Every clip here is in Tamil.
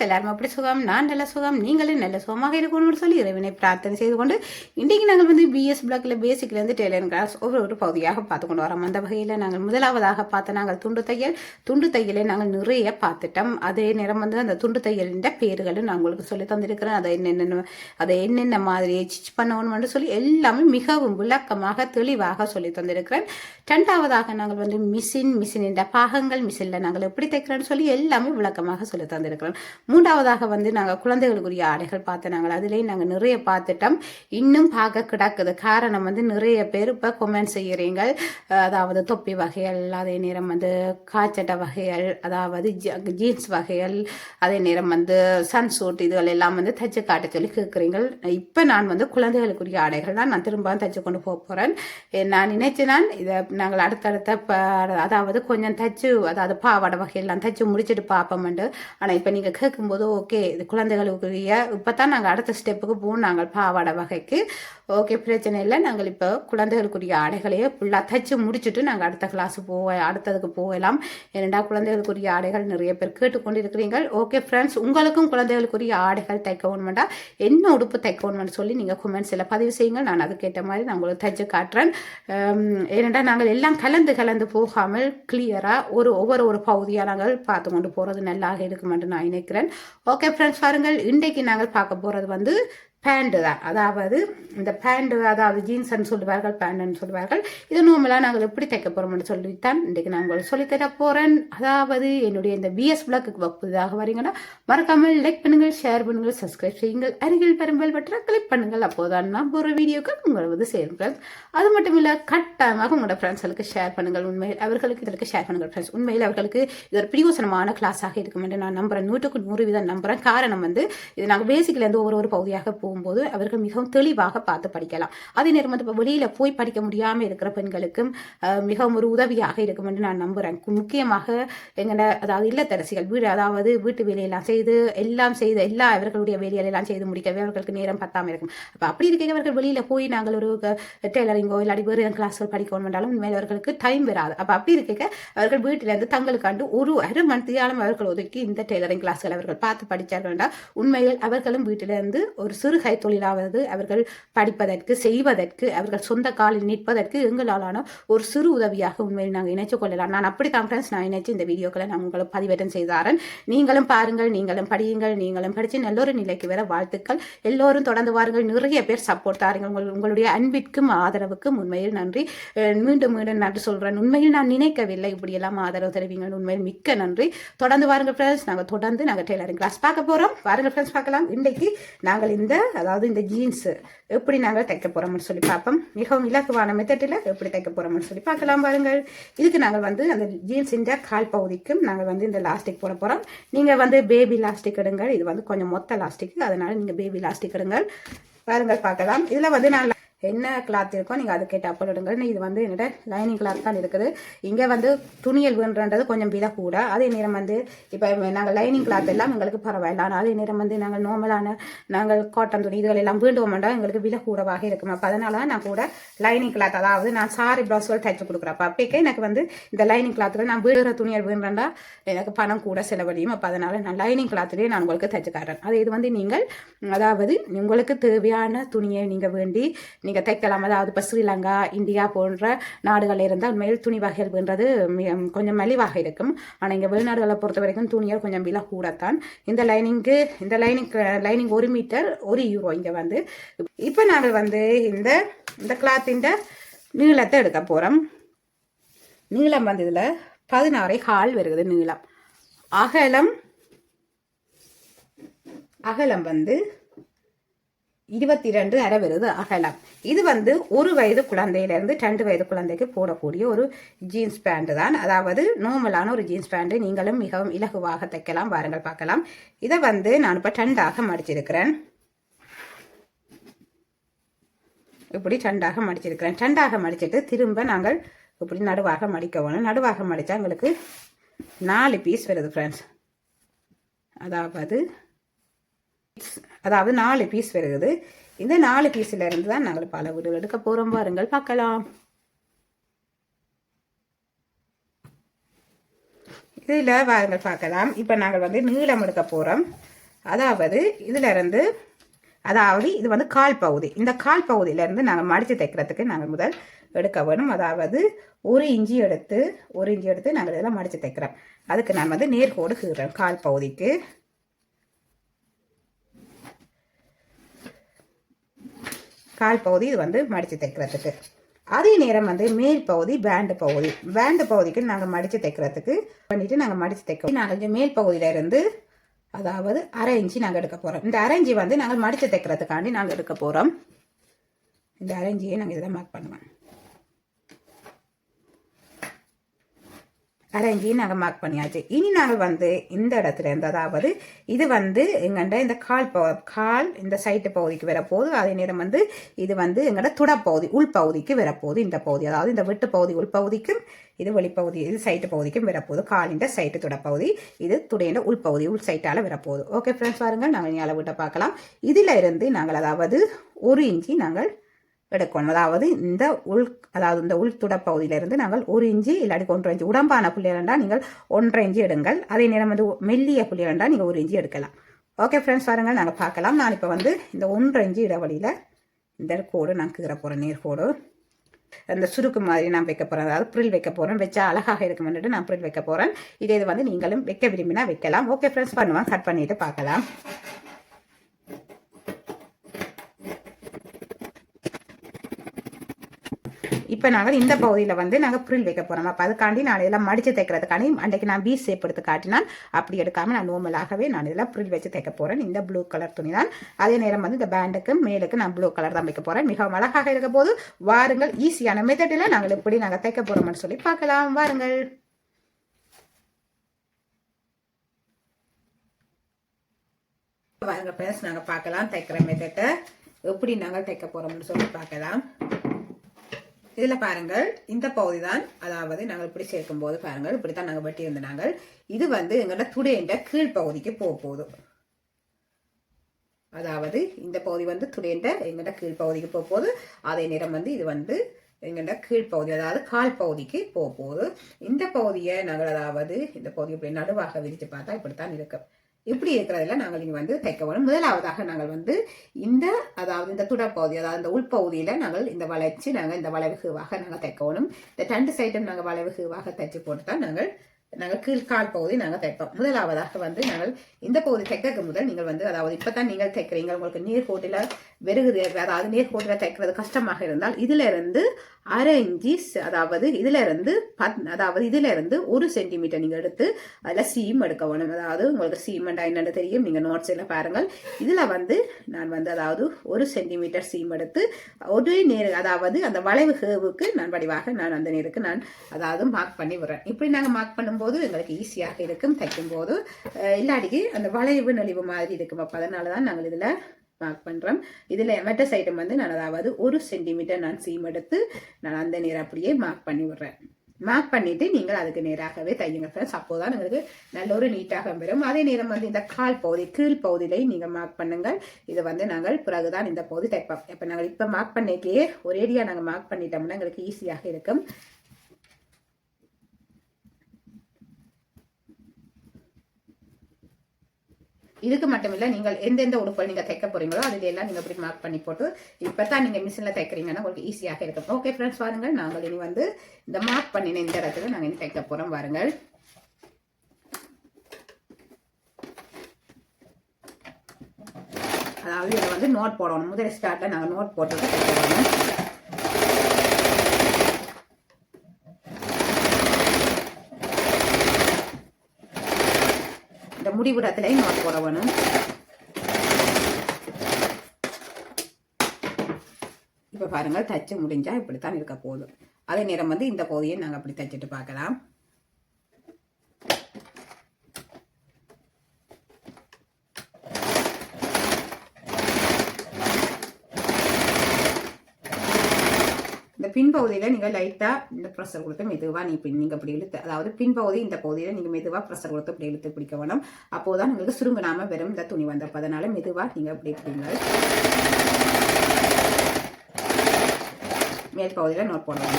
ஃப்ரெண்ட்ஸ், எல்லாரும் அப்படி சுகம், நான் நல்ல சுகம், நீங்களும் நல்ல சுகமாக இருக்கணும்னு சொல்லி இறைவனை பிரார்த்தனை செய்து கொண்டு இன்றைக்கு நாங்கள் வந்து பிஎஸ் பிளாக்ல பேசிக்லேருந்து டெய்லரிங் கிளாஸ் ஒரு பகுதியாக பார்த்து கொண்டு வரோம். அந்த வகையில் நாங்கள் முதலாவதாக பார்த்த நாங்கள் துண்டு தையலை நாங்கள் நிறைய பார்த்துட்டோம். அதே நேரம் வந்து அந்த துண்டு தையலின் பேர்களும் நான் உங்களுக்கு சொல்லி தந்திருக்கிறேன். அதை என்னென்ன மாதிரி ஸ்டிச் பண்ணணும்னு சொல்லி எல்லாமே மிகவும் விளக்கமாக தெளிவாக சொல்லி தந்திருக்கிறேன். ரெண்டாவதாக நாங்கள் வந்து மிஷினின் பாகங்கள், மிஷினில் நாங்கள் எப்படி தைக்கிறோன்னு சொல்லி எல்லாமே விளக்கமாக சொல்லி தந்திருக்கிறோம். மூன்றாவதாக வந்து நாங்கள் குழந்தைகளுக்குரிய ஆடைகள் பார்த்து நாங்கள் அதுலேயும் நாங்கள் நிறைய பார்த்துட்டோம். இன்னும் பார்க்க கிடக்குது. காரணம் வந்து நிறைய பேர் இப்போ கொமெண்ட் செய்கிறீங்க. அதாவது தொப்பி வகைகள், அதே நேரம் வந்து காய்ச்சட்டை வகைகள், அதாவது ஜீன்ஸ் வகைகள், அதே நேரம் வந்து சன்சூட், இதுகள் எல்லாம் வந்து தைச்சு காட்ட சொல்லி கேட்குறீங்க. இப்போ நான் வந்து குழந்தைகளுக்குரிய ஆடைகள் தான் நான் திரும்ப தைச்சு கொண்டு போக போகிறேன். நான் நினைச்சேன் இதை நாங்கள் அடுத்தடுத்த அதாவது கொஞ்சம் தைச்சு, அதாவது பாவாடை வகையெல்லாம் தைச்சு முடிச்சுட்டு பார்ப்போம்ண்டு. ஆனால் இப்போ நீங்கள் கேட்கும்போது ஓகே, இது குழந்தைகளுக்குரிய இப்போ தான் நாங்கள் அடுத்த ஸ்டெப்புக்கு போகணும். நாங்கள் பாவாடை வகைக்கு ஓகே, பிரச்சனை இல்லை. நாங்கள் இப்போ குழந்தைகளுக்குரிய ஆடைகளையே ஃபுல்லாக தைச்சு முடிச்சுட்டு நாங்கள் அடுத்ததுக்கு போகலாம். ஏனெண்டா குழந்தைகளுக்குரிய ஆடைகள் நிறைய பேர் கேட்டுக்கொண்டு இருக்கிறீங்க. ஓகே ஃப்ரெண்ட்ஸ், உங்களுக்கும் குழந்தைகளுக்குரிய ஆடைகள் தைக்கணுமெண்டா என்ன உடுப்பு தைக்கணும்னு சொல்லி நீங்கள் கொமெண்ட்ஸில் பதிவு செய்யுங்கள். நான் அதுக்கேற்ற மாதிரி நான் உங்களுக்கு தைச்சு காட்டுறேன். ஏனெண்டா நாங்கள் எல்லாம் கலந்து போகாமல் கிளியராக ஒவ்வொரு பகுதியாக நாங்கள் பார்த்து கொண்டு போகிறது நல்லாக இருக்கும் என்று நான் நினைக்கிறேன். ஓகே ஃப்ரெண்ட்ஸ், பாருங்கள், இன்றைக்கு நாங்கள் பார்க்க போகிறது வந்து பேண்ட் தான். அதாவது இந்த பேண்ட், அதாவது ஜீன்ஸ்ன்னு சொல்லுவார்கள், பேண்ட்னு சொல்லுவார்கள். இது நார்மலாக நாங்கள் எப்படி தைக்க போகிறோம்னு சொல்லித்தான் இன்றைக்கு நான் உங்களுக்கு சொல்லித்தர போகிறேன். அதாவது என்னுடைய இந்த பிஎஸ் பிளாக்கு புதிதாக வரீங்கன்னா மறக்காமல் லைக் பண்ணுங்கள், ஷேர் பண்ணுங்கள், சப்ஸ்கிரைப் செய்யுங்கள், அருகில் பெரும்பல் பட்டனை கிளிக் பண்ணுங்கள். அப்போதான் நான் போகிற வீடியோக்கள் உங்களை வந்து சேரும் ஃப்ரெண்ட்ஸ். அது மட்டும் இல்லை, கட்டாயமாக உங்களோட ஃப்ரெண்ட்ஸ்களுக்கு ஷேர் பண்ணுங்கள். உண்மையில் அவர்களுக்கு இதற்கு ஷேர் பண்ணுங்கள் ஃப்ரெண்ட்ஸ். உண்மையில் அவர்களுக்கு இது ஒரு பிரயோசனமான கிளாஸாக இருக்கும் என்று நான் நம்புகிறேன். 100% நம்புகிறேன். காரணம் வந்து இது நாங்கள் பேசிக்லேருந்து ஒவ்வொரு பகுதியாக போகும்போது அவர்கள் மிகவும் தெளிவாக பார்த்து படிக்கலாம். அதே நேரம் வந்து இப்போ வெளியில் போய் படிக்க முடியாமல் இருக்கிற பெண்களுக்கும் மிகவும் ஒரு உதவியாக இருக்கும் என்று நான் நம்புகிறேன். முக்கியமாக அதாவது இல்லத்தரசிகள் வீட்டு வேலையெல்லாம் செய்து எல்லா அவர்களுடைய வேலையெல்லாம் செய்து முடிக்கவே அவர்களுக்கு நேரம் பத்தாமல் இருக்கும். அப்போ அப்படி இருக்க அவர்கள் வெளியில் போய் நாங்கள் ஒரு டெய்லரிங்கோ இல்லாட்டி வேறு கிளாஸ்கள் படிக்கணும் என்றாலும் உண்மையில் அவர்களுக்கு டைம் வராது. அப்போ அப்படி இருக்க அவர்கள் வீட்டிலேருந்து தங்களுக்காண்டு ஒரு அரை மணித்தியாலும் அவர்கள் ஒதுக்கி இந்த டெய்லரிங் கிளாஸ்கள் அவர்கள் பார்த்து படித்தார்கள் என்றால் உண்மையில் அவர்களும் வீட்டிலிருந்து ஒரு சிறு கை தொழிலாவது அவர்கள் படிப்பதற்கு, செய்வதற்கு, அவர்கள் சொந்த காலில் நிற்பதற்கு எங்களாலான ஒரு சிறு உதவியாக உண்மையில் நாங்கள் இணைச்சு கொள்ளலாம். நான் அப்படித்தான் ஃப்ரெண்ட்ஸ் நான் இணைச்சு இந்த வீடியோக்களை நான் உங்களுக்கு பதிவேற்றம் செய்தாரன். நீங்களும் பாருங்கள், நீங்களும் படியுங்கள், நீங்களும் படித்து நல்ல ஒரு நிலைக்கு வர வாழ்த்துக்கள். எல்லோரும் தொடர்ந்து வாருங்கள். நிறைய பேர் சப்போர்ட் தாருங்கள். உங்களுடைய அன்பிற்கும் ஆதரவுக்கும் உண்மையில் நன்றி. மீண்டும் நன்றி சொல்கிறேன். உண்மையில் நான் நினைக்கவில்லை இப்படியெல்லாம் ஆதரவு தருவீங்க. உண்மையில் மிக்க நன்றி. தொடர்ந்து வாருங்கள் ஃப்ரெண்ட்ஸ். நாங்கள் டெய்லரிங் கிளாஸ் பார்க்க போகிறோம். வாருங்கள் ஃப்ரெண்ட்ஸ், பார்க்கலாம். இன்றைக்கு நாங்கள் இந்த ஜீன்ஸ் எப்படி நாங்கள் தைக்க போகிறோம்னு சொல்லி பார்ப்போம். மிகவும் இலகுவான மெத்தடில் எப்படி தைக்க போகிறோம்னு சொல்லி பார்க்கலாம். பாருங்கள், இதுக்கு நாங்கள் வந்து அந்த ஜீன்ஸின் கால் பகுதிக்கும் நாங்கள் வந்து இந்த லாஸ்டிக் போட போகிறோம். நீங்கள் வந்து பேபி லாஸ்டிக் எடுங்கள். இது வந்து கொஞ்சம் மொத்த லாஸ்டிக், அதனால் நீங்கள் பேபி லாஸ்டிக் எடுங்கள். பாருங்கள், பார்க்கலாம். இதில் வந்து நான் என்ன கிளாத் இருக்கோ நீங்கள் அது கேட்டு அப்போடுங்கள். இது வந்து என்னோட லைனிங் கிளாத் தான் இருக்குது. இங்கே வந்து துணியல் வேணுன்றது கொஞ்சம் விலை கூட. அதே நேரம் வந்து இப்போ நாங்கள் லைனிங் கிளாத் எல்லாம் எங்களுக்கு பரவாயில்ல. ஆனால் அதே நேரம் வந்து நாங்கள் காட்டன் துணி இதுகள் எல்லாம் வேண்டுவோம்னா எங்களுக்கு விலை கூடவாக இருக்கும். அப்போ அதனால நான் கூட லைனிங் கிளாத், அதாவது நான் சாரி ப்ளவுஸ்கள் தைச்சு கொடுக்குறேன். அப்போ அப்படிக்கே எனக்கு வந்து இந்த லைனிங் கிளாத்தில் நான் வீடுற துணியல் வேணுன்றா எனக்கு பணம் கூட செலவழியும். அப்போ அதனால் நான் லைனிங் கிளாத்திலே நான் உங்களுக்கு தைச்சு காட்டுறேன். அது இது வந்து நீங்கள் அதாவது உங்களுக்கு தேவையான துணியை நீங்கள் வேண்டி நீங்கள் தைக்கலாம். அதாவது இப்போ ஸ்ரீலங்கா, இந்தியா போன்ற நாடுகளில் இருந்தால் உண்மையில் துணி வகைகள் வேண்டது கொஞ்சம் மலிவாக இருக்கும். ஆனால் இங்கே வெளிநாடுகளை பொறுத்த வரைக்கும் துணிகள் கொஞ்சம் விலை கூடத்தான். இந்த லைனிங் 1 மீட்டர் €1 இங்கே வந்து. இப்போ நாங்கள் வந்து இந்த கிளாத்தின் நீளத்தை எடுக்க போகிறோம். நீளம் வந்து இதில் 16.5 வருகிறது நீளம். அகலம் வந்து 22.5 வருது அகலம். இது வந்து 1 வயது குழந்தையிலிருந்து 2 வயது குழந்தைக்கு போடக்கூடிய ஒரு ஜீன்ஸ் பேண்ட் தான். அதாவது நார்மலான ஒரு ஜீன்ஸ் பேண்ட். நீங்களும் மிகவும் இலகுவாக தைக்கலாம். வாருங்கள் பார்க்கலாம். இதை வந்து நான் இப்போ 2ஆக மடிச்சிருக்கிறேன். இப்படி 2ஆக மடிச்சிருக்கிறேன். 2ஆக மடிச்சிட்டு திரும்ப நாங்கள் இப்படி நடுவாக மடிக்க வேணும். நடுவாக மடித்தா எங்களுக்கு 4 பீஸ் வருது ஃப்ரெண்ட்ஸ். அதாவது 4 பீஸ் வருகிறது. இந்த 4 பீஸில் இருந்து தான் நாங்கள் பல வீடுகள் எடுக்க போகிறோம். வாருங்கள் பார்க்கலாம். இதில் வாருங்கள் பார்க்கலாம். இப்போ நாங்கள் வந்து நீளம் எடுக்க போகிறோம். அதாவது இதிலிருந்து அதாவது இது வந்து கால் பகுதி. இந்த கால் பகுதியிலேருந்து நாங்கள் மடித்து தைக்கிறதுக்கு நாங்கள் முதல் எடுக்க வேணும். அதாவது 1 இன்ச்சு எடுத்து நாங்கள் இதெல்லாம் மடித்து தைக்கிறோம். அதுக்கு நான் வந்து நேர்கோடு கீறேன். கால் பகுதிக்கு கால் பகுதி இது வந்து மடித்து தைக்கிறதுக்கு. அதே நேரம் வந்து மேல் பகுதி பேண்டு பகுதிக்கு நாங்கள் மடித்து தைக்கிறதுக்கு பண்ணிவிட்டு நாங்கள் மடித்து தைக்கிறோம். நாங்கள் இந்த மேல் பகுதியிலேருந்து அதாவது 1/2 இன்ச்சு நாங்கள் எடுக்க போகிறோம். இந்த 1/2 இன்ச்சு வந்து நாங்கள் மடித்து தைக்கிறதுக்காண்டி நாங்கள் எடுக்க போகிறோம். இந்த 1/2 இன்ச்சையே நாங்கள் இதில் மார்க் பண்ணுவோம். 1/2 இன்ச்சையும் நாங்கள் மார்க் பண்ணியாச்சு. இனி நாங்கள் வந்து இந்த இடத்துல இருந்து அதாவது இது வந்து எங்கள்ட இந்த கால் இந்த சைட்டு பகுதிக்கு வரப்போகுது. அதே நேரம் வந்து இது வந்து எங்கள்ட துடப்பகுதி உள்பகுதிக்கு வரப்போகுது. இந்த பகுதி அதாவது இந்த வெட்டு பகுதி உள்பகுதிக்கும் இது வெளிப்பகுதி இது சைட்டு பகுதிக்கும் வரப்போகுது. காலின்ற சைட்டு துடப்பகுதி இது துடையின்ற உள்பகுதி உள் சைட்டால் வரப்போகுது. ஓகே ஃப்ரெண்ட்ஸ், பாருங்கள் நாங்கள் இனி அளவிட்ட பார்க்கலாம். இதில் இருந்து நாங்கள் அதாவது 1 இன்ச்சு நாங்கள் எடுக்கணும். அதாவது இந்த உள் துடப்பகுதியிலிருந்து நாங்கள் 1 இன்ச்சு இல்லாட்டி 1.5 இன்ச்சு உடம்பான புள்ளியலண்டா நீங்கள் 1.5 இன்ச்சு எடுங்கள். அதே நேரம் வந்து மெல்லிய புள்ளியலண்டா நீங்கள் 1 இன்ச்சு எடுக்கலாம். ஓகே ஃப்ரெண்ட்ஸ், பாருங்கள் நாங்கள் பார்க்கலாம். நான் இப்போ வந்து இந்த 1.5 இன்ச்சு இடைவெளியில் இந்த கோடு நான் கீற போகிறேன். நேர்கோடு அந்த சுருக்கு மாதிரி நான் வைக்க போகிறேன். அதாவது ப்ரில் வைக்க போகிறேன். வச்சா அழகாக இருக்குமென்னுட்டு நான் ப்ரில் வைக்க போகிறேன். இது வந்து நீங்களும் வைக்க விரும்பினா வைக்கலாம். ஓகே ஃப்ரெண்ட்ஸ், பண்ணுவேன். கட் பண்ணிவிட்டு பார்க்கலாம். இப்போ நாங்கள் இந்த பகுதியில் வந்து நாங்கள் ப்ரில் வைக்க போகிறோம். அப்போ அதுக்காண்டி நான் இதெல்லாம் மடித்து தைக்கிறதுக்காண்டி அன்றைக்கு நான் பீஸ் ஷேப் எடுத்து காட்டினால் அப்படி எடுக்காமல் நான் நார்மலாகவே நான் இதெல்லாம் ப்ரில் வச்சு தைக்க போகிறேன். இந்த ப்ளூ கலர் துணி தான். அதே நேரம் வந்து இந்த பேண்டுக்கு மேலுக்கு நான் ப்ளூ கலர் தான் வைக்க போகிறேன். மிகவும் அழகாக இருக்க போது வாருங்கள். ஈஸியான மெத்தடில் நாங்கள் எப்படி நாங்கள் தைக்க போகிறோம்னு சொல்லி பார்க்கலாம். வாருங்கள். வாருங்க ஃப்ரெண்ட்ஸ், நாங்கள் பார்க்கலாம் தைக்கிற மெத்தட்டை எப்படி நாங்கள் தைக்க போகிறோம்னு சொல்லி பார்க்கலாம். இதில் பாருங்கள், இந்த பகுதி தான் அதாவது நாங்கள் இப்படி சேர்க்கும் போது பாருங்கள் இப்படித்தான் நாங்கள் வெட்டி இருந்த நாங்கள் இது வந்து எங்களோட துடையின்ற கீழ்ப்பகுதிக்கு போகுது. அதாவது இந்த பகுதி வந்து துடையின்ற எங்களோட கீழ்ப்பகுதிக்கு போகுது. அதே நேரம் வந்து இது வந்து எங்களோட கீழ்ப்பகுதி அதாவது கால் பகுதிக்கு போகுது. இந்த பகுதியை நாங்கள் அதாவது இந்த பகுதி இப்படி நடுவாக விரித்து பார்த்தா இப்படித்தான் இருக்கு. இப்படி இருக்கிறதுல நாங்கள் இனி வந்து தைக்க வேணும். முதலாவதாக நாங்கள் வந்து அதாவது இந்த துடப்பகுதி அதாவது இந்த உள்பகுதியில் நாங்கள் இந்த வளைச்சு நாங்கள் இந்த வளைவுகுவாக நாங்கள் தைக்க வேணும். இந்த 2 சைடும் நாங்கள் வளைவுகுவாக தைச்சு போட்டு தான் நாங்கள் கீழ்கால் பகுதி நாங்கள் தைப்போம். முதலாவதாக வந்து நாங்கள் இந்த பகுதி தைக்க முதல் நீங்கள் வந்து அதாவது இப்போ தான் நீங்கள் தைக்கிறீங்க, உங்களுக்கு நேர்கோட்டில் வெறுகுது அதாவது நேர்கோட்டில் தைக்கிறது கஷ்டமாக இருந்தால் இதில் இருந்து 1/2 இன்ச்சு அதாவது இதில் இருந்து 1 சென்டிமீட்டர் நீங்கள் எடுத்து அதில் சீம் எடுக்க வேணும். அதாவது உங்களுக்கு சீமெண்டா என்னென்னு தெரியும், நீங்கள் நோட்ஸில் பாருங்கள். இதில் வந்து நான் வந்து அதாவது 1 சென்டிமீட்டர் சீம் எடுத்து ஒரு அதாவது அந்த வளைவு ஹேவுக்கு நான் வடிவாக நான் அந்த நேருக்கு நான் அதாவது மார்க் பண்ணி விடுறேன். இப்படி நாங்கள் மார்க் பண்ணும்போது எங்களுக்கு ஈஸியாக இருக்கும் தைக்கும் போது. இல்லாட்டிக்கு அந்த வளைவு நெளிவு மாதிரி இருக்கும். அப்போ அதனால தான் நாங்கள் இதில் மார்க் பண்ணுறோம். இதில் மெட்ட சைடம் வந்து நான் அதாவது 1 சென்டிமீட்டர் நான் சீம் எடுத்து நான் அந்த நேரம் அப்படியே மார்க் பண்ணி விடுறேன். மார்க் பண்ணிவிட்டு நீங்கள் அதுக்கு நேராகவே தையுங்க ஃப்ரெண்ட்ஸ். அப்போது தான் உங்களுக்கு நல்ல ஒரு நீட்டாக வரும். அதே நேரம் வந்து இந்த கால் பகுதி கீழ் பகுதியிலையும் நீங்கள் மார்க் பண்ணுங்கள். இது வந்து நாங்கள் பிறகுதான் இந்த பகுதி தைப்போம். இப்போ நாங்கள் இப்போ மார்க் பண்ணிக்கே ஒரேடியாக நாங்கள் மார்க் பண்ணிட்டோம்னா எங்களுக்கு ஈஸியாக இருக்கும். இதுக்கு மட்டும் இல்லை, நீங்கள் எந்தெந்த உடுப்புகள் நீங்கள் தைக்க போறீங்களோ அதுல எல்லாம் நீங்கள் இப்படி மார்க் பண்ணி போட்டு இப்போ தான் நீங்கள் மிஷினில் தைக்கிறீங்கன்னா உங்களுக்கு ஈஸியாக இருக்கும். ஓகே ஃப்ரெண்ட்ஸ், பாருங்கள் நாங்கள் இனி வந்து இந்த மார்க் பண்ணின இந்த இடத்துல நாங்கள் இனி தைக்க போகிறோம். பாருங்கள், அதாவது இதை வந்து நோட் போடணும். முதல் ஸ்டார்ட்டில் நாங்கள் நோட் போட்டு தைக்கிறோம். இந்த முடிவுடத்திலையும் நோட் போட வேணும். இப்போ பாருங்கள் தச்சு முடிஞ்சா இப்படித்தான் இருக்க போகுது. அதே நேரம் வந்து இந்த பகுதியை நாங்கள் அப்படி தைச்சிட்டு பார்க்கலாம். இந்த பின்பகுதியில் நீங்கள் லைட்டாக இந்த ப்ரெஷர் கொடுத்து மெதுவாக நீங்கள் இப்படி இழுத்து அதாவது பின்பகுதி இந்த பகுதியில் நீங்கள் மெதுவாக ப்ரெஷர் கொடுத்து இப்படி இழுத்து பிடிக்க வேணும். அப்போது தான் உங்களுக்கு சுருங்கினாமல் வெறும் இந்த துணி வந்தப்போ அதனால் மெதுவாக நீங்கள் இப்படி பிடிங்க. மேல் பகுதியில் நோட் போடணும்.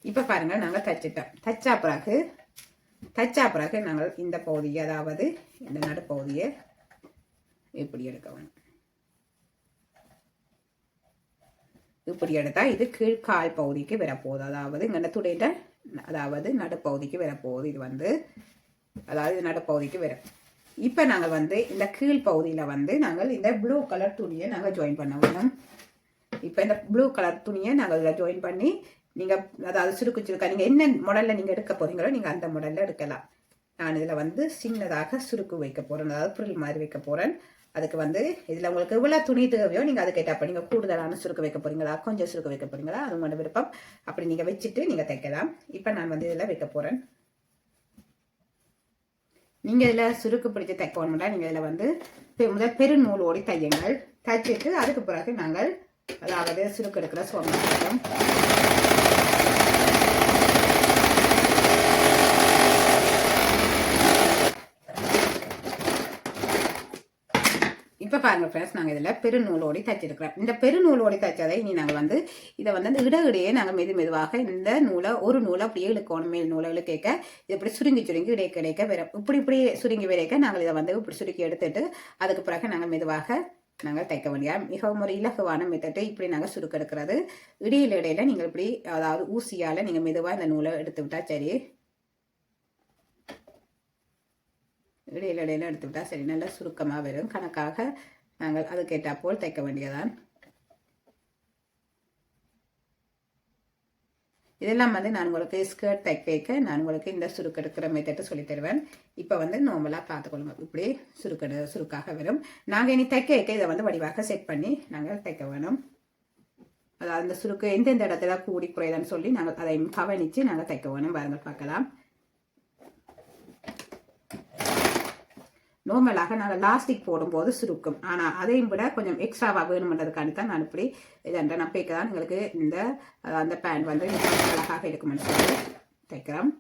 இப்போ பாருங்கள் நாங்கள் தைச்சிட்டோம். தைச்சா பிறகு நாங்கள் இந்த பகுதியை, அதாவது இந்த நடுப்பகுதியை இப்படி எடுக்கணும். இப்படி எடுத்தால் இது கீழ்கால் பகுதிக்கு வரப்போகுது, அதாவது இங்கே துடையிட்ட, அதாவது நடுப்பகுதிக்கு வரப்போகுது. இது அதாவது நடுப்பகுதிக்கு வரும். இப்போ நாங்கள் இந்த கீழ் பகுதியில் நாங்கள் இந்த ப்ளூ கலர் துணியை நாங்கள் ஜாயின் பண்ண வேணும். இப்போ இந்த ப்ளூ கலர் துணியை நாங்கள் இதில் ஜாயின் பண்ணி, நீங்கள் அதாவது சுருக்கா நீங்கள் என்ன மாடலில் நீங்கள் எடுக்க போகிறீங்களோ நீங்கள் அந்த மாடலில் எடுக்கலாம். நான் இதில் சின்னதாக சுருக்கு வைக்க போகிறேன், அதாவது புரில் மாதிரி வைக்க போகிறேன். அதுக்கு இதில் உங்களுக்கு எவ்வளோ துணி தேவையோ நீங்கள் அதுக்கேற்றப்ப நீங்கள் கூடுதலான சுருக்கு வைக்க போகிறீங்களா, கொஞ்சம் சுருக்கு வைக்க போகிறீங்களா, அது உங்களோட விருப்பம். அப்படி நீங்கள் வச்சுட்டு நீங்கள் தைக்கலாம். இப்போ நான் இதில் வைக்க போகிறேன். நீங்கள் இதில் சுருக்கு பிடிச்சி தைக்கணும்னா நீங்கள் இதில் முதல் பெருநூலோடி தையுங்கள். தைச்சிட்டு அதுக்கு பிறகு நாங்கள் அதாவது சுருக்கு எடுக்கிற சோம்பேறித்தனம். இப்போ பாருங்கள் ஃப்ரெண்ட்ஸ், நாங்கள் இதில் பெருநூலோடி தைச்சிருக்கிறோம். இந்த பெருநூலோடி தைச்சதை இனி நாங்கள் இதை அந்த இடையிடையே நாங்கள் மெதுவாக இந்த நூலை ஒரு நூலை அப்படியே இழுக்கணும். மேல் நூலை இழுக்க இது இப்படி சுருங்கி இடைக்க வரும். இப்படி சுருங்கி விரைக்க நாங்கள் இதை இப்படி சுருக்கி எடுத்துட்டு அதுக்கு பிறகு நாங்கள் மெதுவாக நாங்கள் தைக்க வேண்டியா. மிகவும் ஒரு இலகுவான மெத்தட்டு. இப்படி நாங்கள் சுருக்கு எடுக்கிறது. இடையில நீங்கள் இப்படி அதாவது ஊசியால் நீங்கள் மெதுவாக இந்த நூலை எடுத்து விட்டா சரி. இடையில எடுத்து விட்டா சரி, நல்லா சுருக்கமாக வரும். கணக்காக நாங்கள் அதுக்கேற்றா போல் தைக்க வேண்டியதான். இதெல்லாம் நான் உங்களுக்கு ஸ்கர்ட் தைக்க நான் உங்களுக்கு இந்த சுருக்கு எடுக்கிற மெத்தட்டு சொல்லி தருவேன். இப்போ நார்மலாக பார்த்துக்கொள்ளுங்க. இப்படி சுருக்காக வரும். நாங்கள் இனி தைக்க இதை வடிவாக செட் பண்ணி நாங்கள் தைக்க வேணும். அதாவது அந்த சுருக்கு எந்தெந்த இடத்துல கூடி குறையுதுன்னு சொல்லி நாங்கள் அதை கவனித்து நாங்கள் தைக்க வேணும். பாருங்கள் பார்க்கலாம். நார்மலாக நாங்கள் லாஸ்டிக் போடும்போது சுருக்கும், ஆனால் அதையும் விட கொஞ்சம் எக்ஸ்ட்ராவாக வேணுமென்றதுக்காண்டி தான் நான் இப்படி இதை நம்பிக்கை தான் எங்களுக்கு இந்த அந்த பேண்ட் அழகாக இருக்குமென்னு சொல்லி தைக்கிறோம்.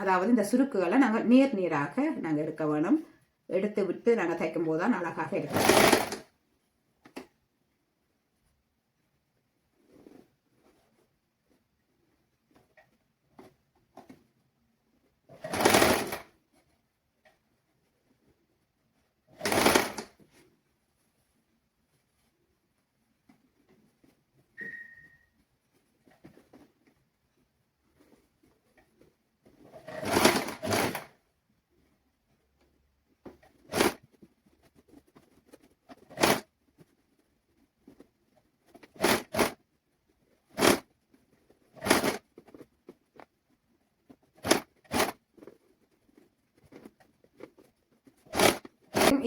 அதாவது இந்த சுருக்குகளை நாங்கள் நீராக நாங்கள் எடுக்க வேணும். எடுத்து விட்டு நாங்கள் தைக்கும் போது தான் அழகாக எடுக்கணும்.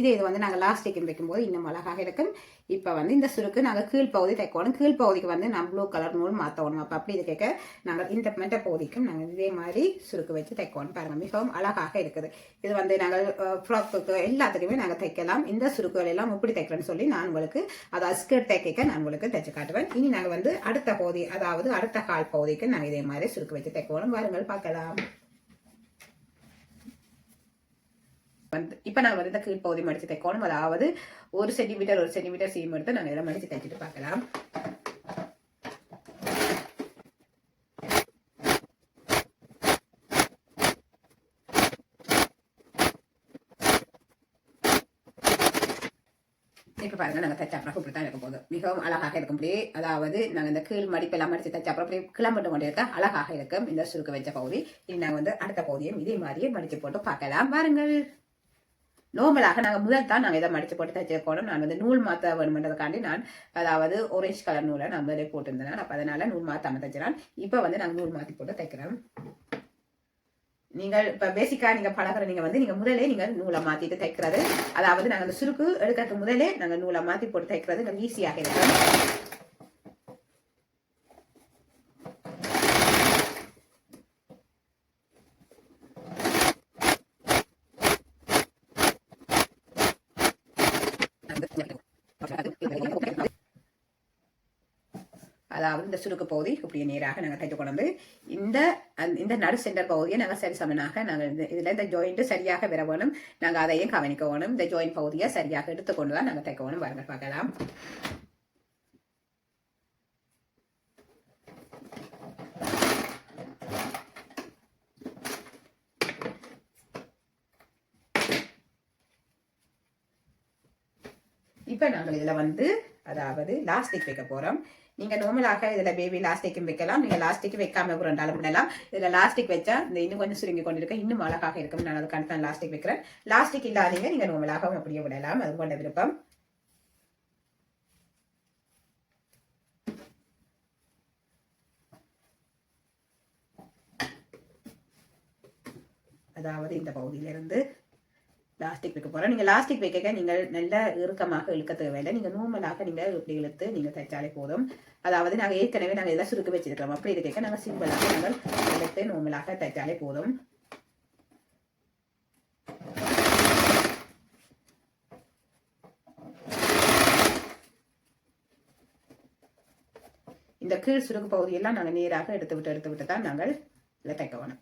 இதே இது நாங்கள் லாஸ்டிக் வைக்கும்போது இன்னும் அழகாக இருக்கும். இப்போ இந்த சுருக்கு நாங்கள் கீழ்ப்பகுதி தைக்கணும். கீழ்ப்பகுதிக்கு நான் ப்ளூ கலர் நூல் மாற்றணும். அப்போ அப்படி இது கேட்க நாங்கள் இந்த மெட்ட பகுதிக்கும் நாங்கள் இதே மாதிரி சுருக்கு வச்சு தைக்கணும். பாருங்கள், மிகவும் அழகாக இருக்குது. இது நாங்கள் ஃப்ராக்குக்கு எல்லாத்துக்குமே நாங்கள் தைக்கலாம். இந்த சுருக்குகள் எல்லாம் எப்படி தைக்கிறேன்னு சொல்லி நான் உங்களுக்கு அதாவது ஸ்கர்ட் தைக்க நான் உங்களுக்கு தைச்சு காட்டுவேன். இனி நாங்கள் அடுத்த பகுதி, அதாவது அடுத்த கால் பகுதிக்கு நாங்கள் இதே மாதிரி சுருக்கு வச்சு தைக்கணும். பாருங்கள் பார்க்கலாம். இப்ப நாங்க இந்த கீழ் பகுதி மடிச்சு தைக்கணும். அதாவது 1 சென்டிமீட்டர் சீம் எடுத்து நாங்க இதெல்லாம் மடிச்சு தைச்சிட்டு பார்க்கலாம். இப்ப பாருங்க, நாங்க தைச்ச அப்புறம் இப்படித்தான் இருக்க போகுது. மிகவும் அழகாக இருக்கும். இப்படி அதாவது நாங்க இந்த கீழ் மடிப்பெல்லாம் மடிச்சு தைச்ச அப்புறம் அப்படி கிளம்பிட்டு கொண்டே இருக்க அழகாக இருக்கும் இந்த சுருக்கு வச்ச பகுதி. இனி நாங்க அடுத்த பகுதியும் இதே மாதிரியே மடிச்சு போட்டு பார்க்கலாம். பாருங்கள், நார்மலாக நாங்கள் முதல் தான் நாங்கள் இதை மடிச்சு போட்டு தைச்சிருக்கோம். நான் நூல் மாற்ற வேணுமென்றதுக்காண்டி நான் அதாவது ஆரஞ்சு கலர் நூலை நான் முதலே போட்டிருந்தேன். அப்போ அதனால நூல் மாற்றாம தைச்சிடலாம். இப்போ நாங்கள் நூல் மாற்றி போட்டு தைக்கிறோம். நீங்கள் இப்போ பேசிக்காக நீங்கள் பழகிற நீங்கள் முதலே நீங்கள் நூலை மாற்றிட்டு தைக்கிறது, அதாவது நாங்கள் அந்த சுருக்கு எடுக்கிறதுக்கு முதலே நாங்கள் நூலை மாற்றி போட்டு தைக்கிறது நாங்கள் ஈஸியாக இருக்கும். அதாவது இந்த சுருக்கு பகுதி இப்படியே நேராக நாங்கள் தைச்சு கொண்டு வந்து இந்த இந்த நடு சென்டர் பகுதியை நாங்கள் சரி சமனாக நாங்கள் இதில் இந்த ஜாயிண்ட் சரியாக வர வேணும். நாங்கள் அதையும் கவனிக்க வேணும். இந்த ஜாயிண்ட் பகுதியை சரியாக எடுத்துக்கொண்டு தான் நாங்கள் தைக்க வேணும். பாருங்கள் பார்க்கலாம். இப்போ நாங்கள் இதில் வந்து அதாவது லாஸ்டிக் வைக்க போகிறோம். நீங்கள் நார்மலாக இதில் பேபி லாஸ்டிக்கும் வைக்கலாம். நீங்கள் லாஸ்டிக் வைக்காம ரெண்டாலும் பண்ணலாம். இதில் லாஸ்டிக் வச்சா இந்த இன்னும் கொஞ்சம் சுருங்கி கொண்டு இருக்க இன்னும் அழகாக இருக்கும். நான் அதுக்கான தான் லாஸ்டிக் வைக்கிறேன். லாஸ்டிக் இல்லாதீங்க நீங்கள் நார்மலாக அப்படியே விடலாம். அது கொண்ட விருப்பம். அதாவது இந்த பகுதியிலிருந்து லாஸ்டிக் வைக்க போகிறோம். நீங்கள் லாஸ்டிக் வைக்க நீங்கள் நல்ல இறுக்கமாக இழுக்க தேவையில்லை. நீங்கள் நார்மலாக நீங்கள் இப்படி இழுத்து நீங்கள் தைச்சாலே போதும். அதாவது நாங்கள் ஏற்கனவே நாங்கள் இதெல்லாம் சுருக்க வச்சிருக்கிறோம். அப்படி இருக்க நாங்கள் சிம்பிளாக நாங்கள் இழுத்து நார்மலாக தைச்சாலே போதும். இந்த கீழ் சுருக்கு பகுதியெல்லாம் நாங்கள் நேராக எடுத்து விட்டு தான் நாங்கள் இதை தைக்க வேணும்.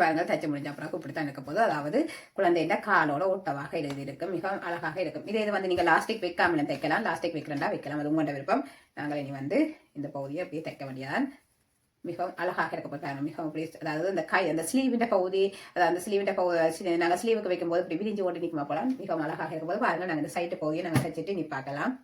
பாருங்க தைச்சு முடிஞ்ச அப்புறம் இப்படித்தான் இருக்க போது. அதாவது குழந்தையில காலோட ஒட்டவாக எழுதியிருக்கும். மிக அழகாக இருக்கும். இது வந்து நீங்க லாஸ்டிக் வைக்காமல தைக்கலாம். லாஸ்டிக் வைக்கிறா வைக்கலாம். அது உங்களோட விருப்பம். நாங்கள் இனி வந்து இந்த பகுதியை அப்படியே தைக்க வேண்டியதான். மிகவும் அழகாக இருக்கப்பட்டாங்க. மிகவும் அதாவது இந்த கை அந்த ஸ்லீவின் பகுதி, அதாவது அந்த ஸ்லீவின் பகுதி நாங்கள் ஸ்லீவுக்கு வைக்கும் போது இப்படி விரிஞ்சு ஓட்டி நிற்குமா போலாம். மிகவும் அழகாக இருக்கும் போது பாருங்க நாங்கள் இந்த சைட்டு பகுதியை நாங்கள் தைச்சிட்டு நீ பார்க்கலாம்.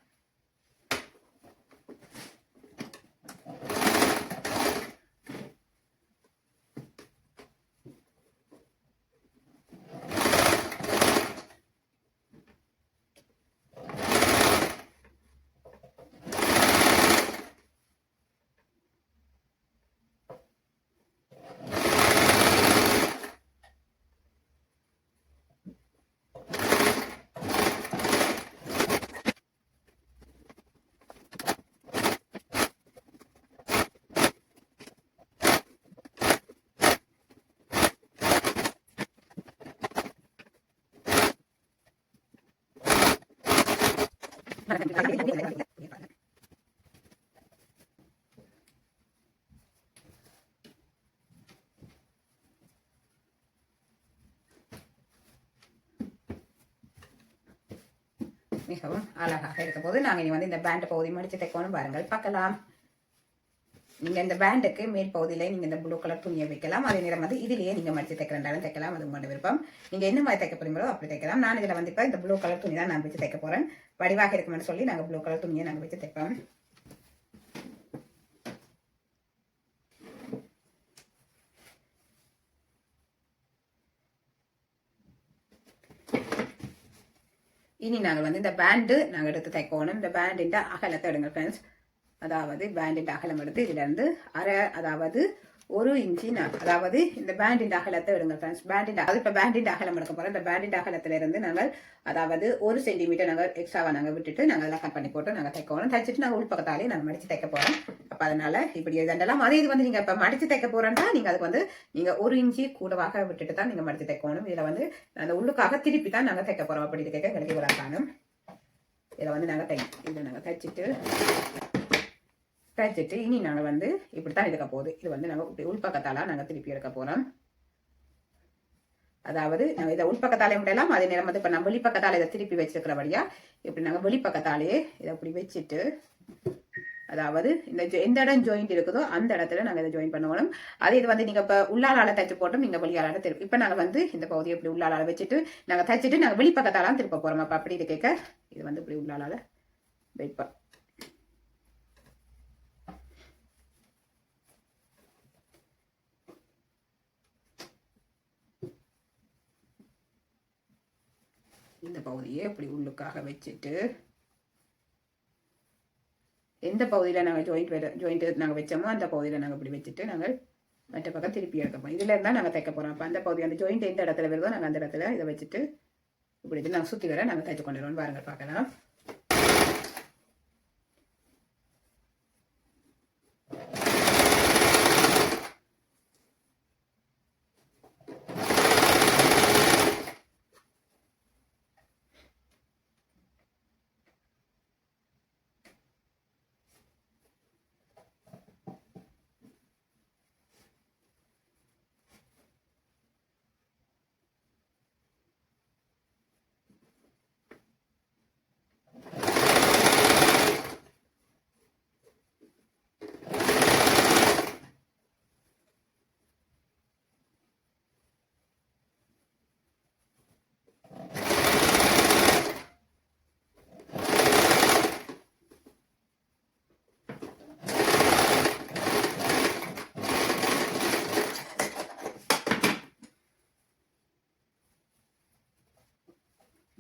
மிகவும் அழகாக இருக்க போது நாங்கள் இனி வந்து இந்த பேண்ட் பகுதி மடிச்சு தைக்கணும். பாருங்கள் பார்க்கலாம். நீங்க இந்த பேண்டுக்கு மேல் பகுதியில நீங்க இந்த ப்ளூ கலர் துணியை வைக்கலாம். அதே நேரம் வந்து இதுலயே நீங்க மடிச்சு தைக்கிறதாலும் தைக்கலாம். அது உங்களோட விருப்பம். நீங்க என்ன மாதிரி தைக்க போறீங்களோ அப்படி தைக்கலாம். நான் இதுல வந்து இப்ப இந்த ப்ளூ கலர் துணி தான் நான் வச்சு தைக்க போறேன். வடிவாக இருக்கும்னு சொல்லி நாங்கள் ப்ளூ கலர் துணியை நாங்கள் வச்சு தைப்போம். இனி நாங்கள் வந்து இந்த பேண்டு நாங்கள் எடுத்து தைக்கணும். இந்த பேண்டின் அகலத்தை எடுங்க ஃப்ரெண்ட்ஸ். அதாவது பேண்டின் அகலம் எடுத்து இதுல இருந்து அதாவது 1 இன்ச்சு அதாவது இந்த பேண்டின் அகலத்தை எடுங்க ஃப்ரெண்ட்ஸ். அது இப்போ பேண்டின் அகலம் எடுக்க போறோம். இந்த பேண்டின் அகலத்துல இருந்து நாங்கள் அதாவது 1 சென்டிமீட்டர் நாங்கள் எக்ஸ்ட்ராவா நாங்கள் விட்டுட்டு நாங்கள் அதெல்லாம் கட் பண்ணி போட்டு நாங்கள் தைக்கணும். தைச்சிட்டு நாங்கள் உள் பக்கத்தாலே நாங்கள் மடிச்சு தைக்க போறோம். அப்ப அதனால இப்படி இதெல்லாம் அதே இது வந்து நீங்க இப்ப மடிச்சு தைக்க போறோம்னா நீங்க அதுக்கு வந்து நீங்க 1 இன்ச்சு கூடவாக விட்டுட்டு தான் நீங்க மடிச்சு தைக்கணும். இதுல வந்து அந்த உள்ளுக்காக திருப்பி தான் நாங்கள் தைக்க போறோம். அப்படி தைக்க கிடைக்க விடாக்கானும். இதை வந்து நாங்கள் தைச்சிட்டு இனி நாங்கள் வந்து இப்படித்தான் எடுக்க போகுது. இது வந்து நாங்கள் உள்பக்கத்தால நாங்கள் திருப்பி எடுக்க போறோம். அதாவது நாங்கள் இதை உள்பக்கத்தாலே விடலாம். அதே நேரம் வந்து இப்போ நம்ம வெளிப்பக்கத்தால இதை திருப்பி வச்சிருக்கிறபடியா இப்படி நாங்கள் வெளிப்பக்கத்தாலேயே இதை அப்படி வச்சுட்டு அதாவது இந்த எந்த இடம் ஜாயிண்ட் இருக்குதோ அந்த இடத்துல நாங்கள் இதை ஜாயின் பண்ணுவோம். அதே இது வந்து நீங்க இப்போ உள்ளாளால தைச்சு போட்டோம். நீங்க வெளியாளால திருப்பி இப்போ நாங்கள் வந்து இந்த பகுதியை இப்படி உள்ளாளால வச்சுட்டு நாங்கள் தைச்சிட்டு நாங்கள் வெளிப்பக்கத்தாலாம் திருப்ப போறோம். அப்போ அப்படி இது கேட்க இது வந்து இப்படி உள்ளாளால வைப்போம். இந்த பகுதியை இப்படி உள்ளுக்காக வச்சுட்டு எந்த பகுதியில் நாங்கள் ஜாயிண்ட் நாங்கள் வச்சோமோ அந்த பகுதியில் நாங்கள் இப்படி வச்சுட்டு நாங்கள் மற்ற பக்கம் திருப்பி எடுக்க போகிறோம். இதில் இருந்தால் நாங்கள் தைக்க போகிறோம். அப்போ அந்த பகுதி அந்த ஜாயிண்ட் எந்த இடத்துல வருதோ நாங்கள் அந்த இடத்துல இதை வச்சுட்டு இப்படி நாங்கள் சுற்றி வர நாங்கள் தைச்சு கொண்டு வருவோம். பாருங்கள் பார்க்கலாம்.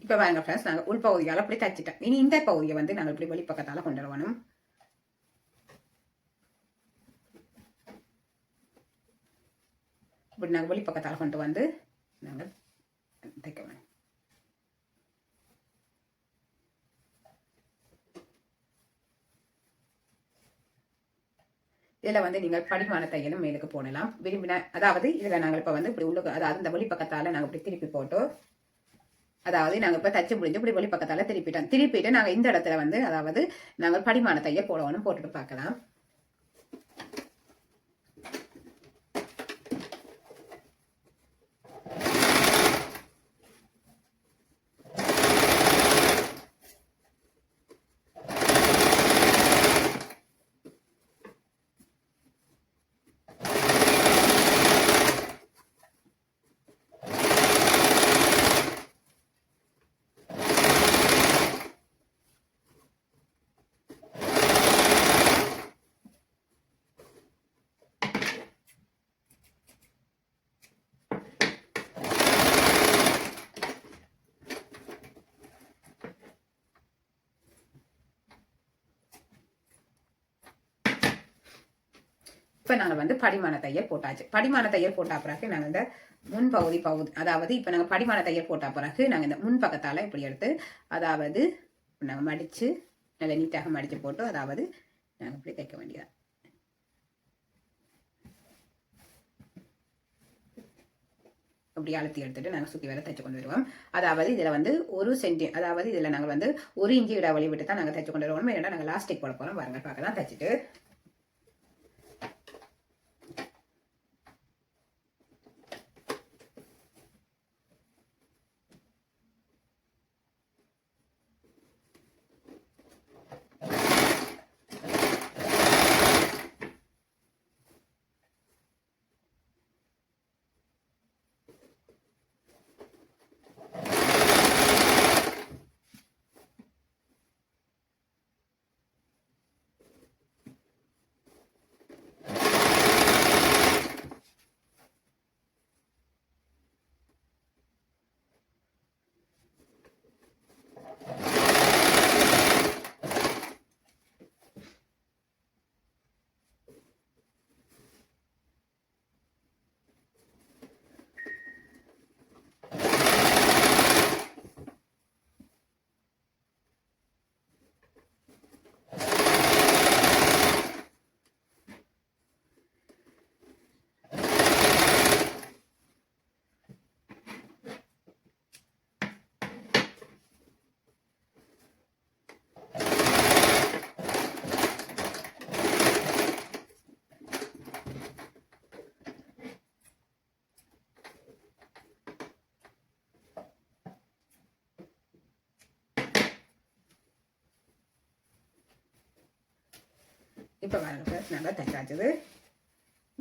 இப்போ பாருங்க ஃப்ரெண்ட்ஸ், நாங்கள் உள்பகுதியால் அப்படி தைச்சிட்டோம். இனி இந்த பகுதியை வந்து நாங்கள் இப்படி வெளிப்பக்கத்தால் கொண்டு வரணும். இப்படி நாங்கள் வெளிப்பக்கத்தால் கொண்டு வந்து நாங்கள் தைக்க வேணும். இதில் வந்து நீங்கள் படிமான தையலும் மேலுக்கு போடலாம் விரும்பின. அதாவது இதில் நாங்கள் இப்போ வந்து இப்படி உள்ள, அதாவது இந்த வெளிப்பக்கத்தால் நாங்கள் இப்படி திருப்பி போட்டு, அதாவது நாங்கள் இப்போ தச்சு முடிஞ்சு இப்படி வெளி பக்கத்தால் திருப்பிட்டு நாங்கள் இந்த இடத்துல வந்து அதாவது நாங்கள் படிமான தையல் போடணும். போட்டுட்டு பார்க்கலாம். இப்போ நாங்கள் வந்து படிமான தையல் போட்டாச்சு. படிமான தையல் போட்ட பிறகு நாங்கள் இந்த முன்பகுதி அதாவது இப்போ நாங்கள் படிமான தையல் போட்ட பிறகு நாங்கள் இந்த முன் பக்கத்தால் இப்படி எடுத்து, அதாவது நாங்கள் மடித்து நல்லா நீட்டாக மடித்து போட்டு, அதாவது நாங்கள் இப்படி தைக்க வேண்டியதான். அப்படி அழுத்தி எடுத்துட்டு நாங்கள் சுற்றி வர தைச்சு கொண்டு வருவோம். அதாவது இதில் வந்து 1 சென்டி, அதாவது இதில் நாங்கள் வந்து 1 இன்ச்சு இடைவெளி விட்டு தான் நாங்கள் தைச்சு கொண்டு வருவோம். ஏன்னா நாங்கள் லாஸ்டிக் போட போகிறோம். பாருங்க பார்க்கலாம். தைச்சிட்டு இப்போ பாருங்க நல்லா தைச்சாச்சது.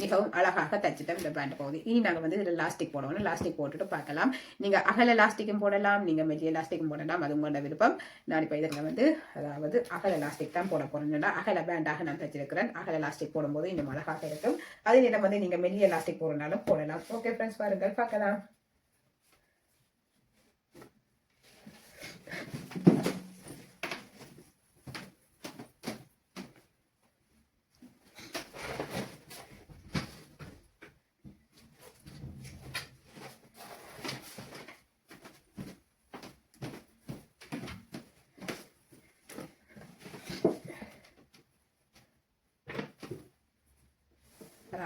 மிகவும் அழகாக தைச்சிட்டோம் இந்த பேண்ட் பகுதி. இனி நாங்கள் வந்து இதில் லாஸ்டிக் போடணும். லாஸ்டிக் போட்டுட்டு பார்க்கலாம். நீங்கள் அகல லாஸ்டிக்கும் போடலாம், நீங்கள் மெல்லிய லாஸ்டிக்கும் போடலாம், அது உங்களோட விருப்பம். நான் இப்போ இதில் வந்து அதாவது அகல லாஸ்டிக் தான் போட போகிறேன். அகல பேண்டாக நான் தைச்சிருக்கிறேன். அகல லாஸ்டிக் போடும்போது இன்னும் அழகாக இருக்கும். அதே நேரம் வந்து நீங்கள் மெல்லிய லாஸ்டிக் போடனாலும் போடலாம். ஓகே ஃப்ரெண்ட்ஸ், பாருங்கள் பார்க்கலாம்.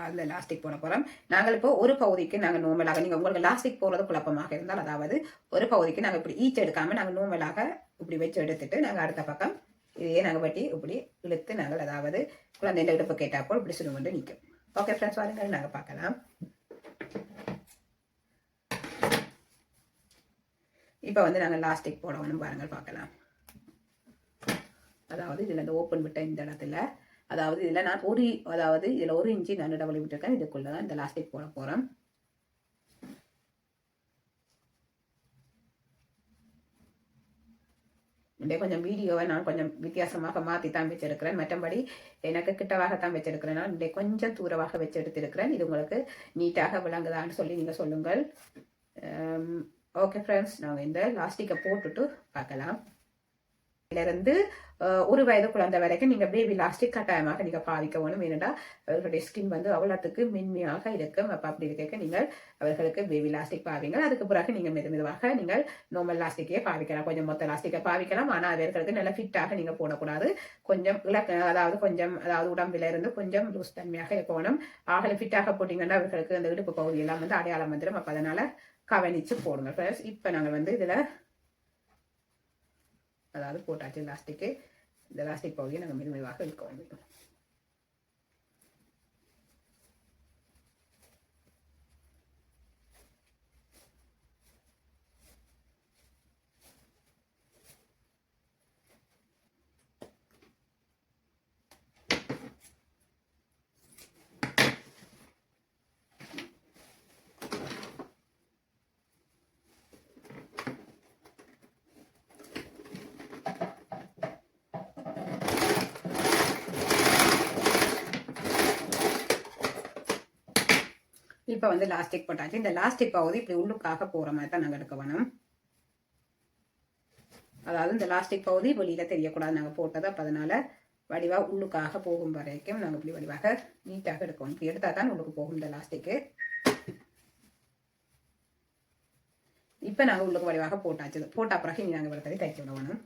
அந்த லாஸ்டிக் போட போகிறோம். நாங்கள் இப்போ ஒரு பகுதிக்கு நாங்கள் நோமலாக, நீங்கள் உங்களுக்கு லாஸ்டிக் போடுறது குழப்பமாக இருந்தால், அதாவது ஒரு பகுதிக்கு நாங்கள் இப்படி ஈச் எடுக்காமல் நாங்கள் நோமலாக இப்படி வச்சு எடுத்துட்டு நாங்கள் அடுத்த பக்கம் இதையே நாங்கள் வட்டி இப்படி இழுத்து நாங்கள், அதாவது குழந்தைங்க இடுப்பு கேட்டாப்போல் இப்படி சுருங்க கொண்டு நிற்கும். ஓகே ஃப்ரெண்ட்ஸ், வாருங்கள் நாங்கள் பார்க்கலாம். இப்போ வந்து நாங்கள் லாஸ்டிக் போடணும் பாருங்கள், பார்க்கலாம். அதாவது இதில் இந்த ஓப்பன் விட்ட இந்த இடத்துல, அதாவது இதில் நான் இதில் 1 இன்ச்சு நான் டபுள் விட்டுருக்கேன். இதுக்குள்ளே தான் இந்த லாஸ்டிக் போட போகிறோம். கொஞ்சம் வீடியோவை நான் கொஞ்சம் வித்தியாசமாக மாற்றி தான் வச்சிருக்கிறேன். மற்றபடி எனக்கு கிட்டவாகத்தான் வச்சிருக்கிறேன். நான் கொஞ்சம் தூரமாக வச்சு எடுத்திருக்கிறேன். இது உங்களுக்கு நீட்டாக விளங்குதான்னு சொல்லி நீங்கள் சொல்லுங்கள். ஓகே ஃப்ரெண்ட்ஸ், நாங்கள் இந்த லாஸ்டிக்கை போட்டுட்டு பார்க்கலாம். இருந்து 1 வயது குழந்தை வரைக்கும் நீங்க பேபி லாஸ்டிக் கட்டாயமாக நீங்க பாவிக்க வேணும். ஏனென்றா அவர்களுடைய ஸ்கின் வந்து அவ்வளவுக்கு மென்மையாக இருக்கும். அப்ப அப்படி இருக்க நீங்கள் அவர்களுக்கு பேபி லாஸ்டிக் பாவிங்க. அதுக்கு பிறகு நீங்க மெதுவாக நீங்கள் நார்மல் லாஸ்டிக்கே பாவிக்கலாம். கொஞ்சம் மொத்த லாஸ்டிக்கை பாவிக்கலாம். ஆனால் அவர்களுக்கு நல்ல ஃபிட்டாக நீங்க போடக்கூடாது. கொஞ்சம் அதாவது உடம்பில இருந்து கொஞ்சம் லூஸ் தன்மையாக இருக்கணும். ஆகல ஃபிட்டாக போட்டீங்கன்னா அவர்களுக்கு அந்த இடுப்பு பகுதி எல்லாம் வந்து அடையாளம் வந்துடும். அப்ப அதனால கவனிச்சு போடுங்க ஃப்ரெண்ட்ஸ். இப்ப நாங்க வந்து இதுல அதாவது போட்டாச்சு லாஸ்டிக்கு. இந்த லாஸ்டிக் பகுதியை நாங்கள் மெதுவாக இழுக்க வேண்டும். இப்போ வந்து லாஸ்டிக் போட்டாச்சு. இந்த லாஸ்டிக் பகுதி இப்படி உள்ளுக்காக போகிற மாதிரி தான் நாங்கள் எடுக்க வேணும். அதாவது இந்த லாஸ்டிக் பகுதி வெளியில தெரியக்கூடாது நாங்கள் போட்டது. அப்போ அதனால வடிவாக உள்ளுக்காக போகும் வரைக்கும் நாங்கள் இப்படி வடிவாக நீட்டாக எடுக்கணும். இப்படி எடுத்தா தான் உள்ளுக்கு போகும் இந்த லாஸ்டிக்கு. இப்போ நாங்கள் உள்ளுக்கு வடிவாக போட்டாச்சு. போட்ட பிறகு இனி நாங்கள் விளக்கத்தை தைச்சு விடணும்.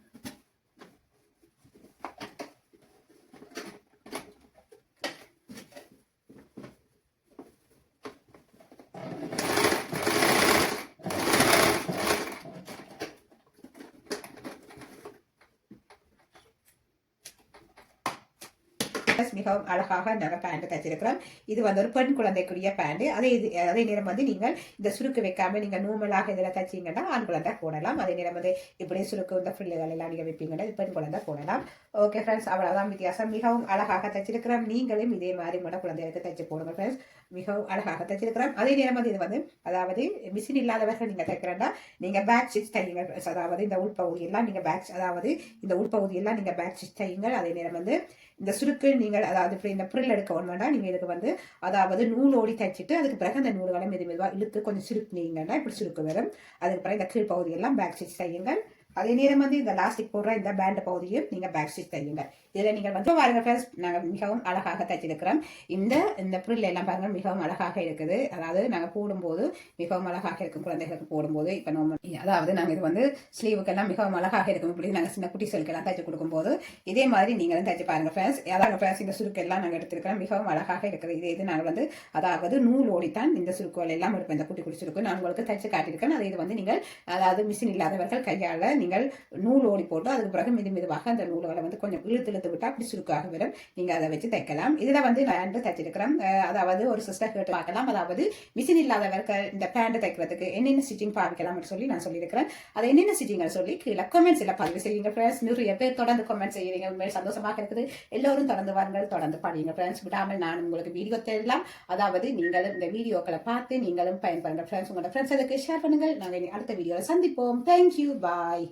மிகவும் அழகாக நாங்கள் பேண்ட் தைச்சிருக்கிறோம். இது வந்து ஒரு பெண் குழந்தைக்குரிய பேண்ட். அதே நேரம் வந்து நீங்கள் இந்த சுருக்கு வைக்காம நீங்க நூமலாக இதில் தைச்சிங்கன்னா ஆண் குழந்தை போடலாம். அதே நேரம் வந்து இப்படி சுருக்கு இந்த ஃபில்லுகள் எல்லாம் நீங்க வைப்பீங்கன்னா பெண் குழந்தை போடலாம். ஓகே ஃப்ரெண்ட்ஸ், அவ்வளவுதான் வித்தியாசம். மிகவும் அழகாக தைச்சிருக்கிறோம். நீங்களும் இதே மாதிரி உங்களோட குழந்தைகளுக்கு தைச்சு போடுங்க ஃப்ரெண்ட்ஸ். மிகவும் அழகாக தைச்சிருக்கிறோம். அதே நேரம் வந்து இது வந்து அதாவது மிஷின் இல்லாதவர்கள் நீங்க தைக்கிறேன்னா நீங்க பேக் ஸ்டிச் தையுங்க. அதாவது இந்த உள்பகுதியெல்லாம் நீங்க அதாவது இந்த உள்பகுதியெல்லாம் நீங்க பேக் ஸ்டிச் தையுங்க. அதே நேரம் வந்து இந்த சுருக்கு நீங்கள் அதாவது இப்படி இந்த புரில் எடுக்க வேண்டாம். நீங்க இதுக்கு வந்து அதாவது நூலோடி தைச்சிட்டு அதுக்கு பிறகு அந்த நூல்களை மெதுவாக இழுத்து கொஞ்சம் சுருக்குனீங்கன்னா இப்படி சுருக்கு வரும். அதுக்கு பிறகு இந்த கீழ் பகுதியெல்லாம் பேக் ஸ்டிச் தையுங்கள். அதே நேரம் வந்து இந்த லாஸ்டிக் போடுற இந்த பேண்ட் பகுதியும் நீங்க பேக் ஸ்டிச் தையுங்க. இதில் நீங்கள் வந்து பாருங்க ஃப்ரெண்ட்ஸ், நாங்கள் மிகவும் அழகாக தைச்சிருக்கிறோம். இந்த புரில் எல்லாம் பாருங்க மிகவும் அழகாக இருக்குது. அதாவது நாங்கள் போடும்போது மிகவும் அழகாக இருக்கும் குழந்தைகளுக்கு போடும்போது. இப்போ நம்ம அதாவது நாங்கள் இது வந்து ஸ்லீவுக்கெல்லாம் மிகவும் அழகாக இருக்கும். இப்படி நாங்கள் சின்ன குட்டி செல்கெல்லாம் தைச்சு கொடுக்கும்போது இதே மாதிரி நீங்களும் தைச்சு பாருங்க ஃப்ரெண்ட்ஸ். அதாவது ஃப்ரெண்ட்ஸ், இந்த சுருக்கெல்லாம் நாங்கள் எடுத்துருக்கிறோம். மிகவும் அழகாக இருக்குது. இது நாங்கள் வந்து அதாவது நூல் ஓடித்தான் இந்த சுருக்குகள் எல்லாம் இருப்போம். இந்த குட்டி குட்டி சுருக்கு நான் உங்களுக்கு தைச்சு காட்டியிருக்கேன். அது இது வந்து நீங்கள் அதாவது மிஷின் இல்லாதவர்கள் கையால் நீங்கள் நூல் ஓடி போட்டு அதுக்கு பிறகு மெதுவாக அந்த நூல்களை வந்து கொஞ்சம் இழுத்து விட்டா அப்படி சுருக்காக வரும். நீங்க அதை வச்சு தைக்கலாம். இதுல வந்து பேண்ட் தைச்சிருக்கிறோம். அதாவது ஒரு சிஸ்டர் கேட்டு பார்க்கலாம். அதாவது மிஷின் இல்லாதவர்கள் இந்த பேண்ட் தைக்கிறதுக்கு என்னென்ன ஸ்டிச்சிங் பாவிக்கலாம் சொல்லி நான் சொல்லியிருக்கிறேன். அதை என்னென்ன ஸ்டிச்சிங் சொல்லி கீழே கமெண்ட்ஸ் எல்லாம் பதிவு செய்யுங்க ஃப்ரெண்ட்ஸ். நிறைய பேர் தொடர்ந்து கமெண்ட் செய்யுங்க. உண்மையில சந்தோஷமாக இருக்குது. எல்லோரும் தொடர்ந்து வாருங்கள், தொடர்ந்து படிங்க ஃப்ரெண்ட்ஸ். விடாமல் நான் உங்களுக்கு வீடியோ தெரியலாம். அதாவது நீங்களும் இந்த வீடியோக்களை பார்த்து நீங்களும் பயன்படுங்க ஃப்ரெண்ட்ஸ். உங்களோட ஃப்ரெண்ட்ஸ் அதுக்கு ஷேர் பண்ணுங்கள். நாங்கள் அடுத்த வீடியோவில் சந்திப்போம். தேங்க்யூ, பாய்.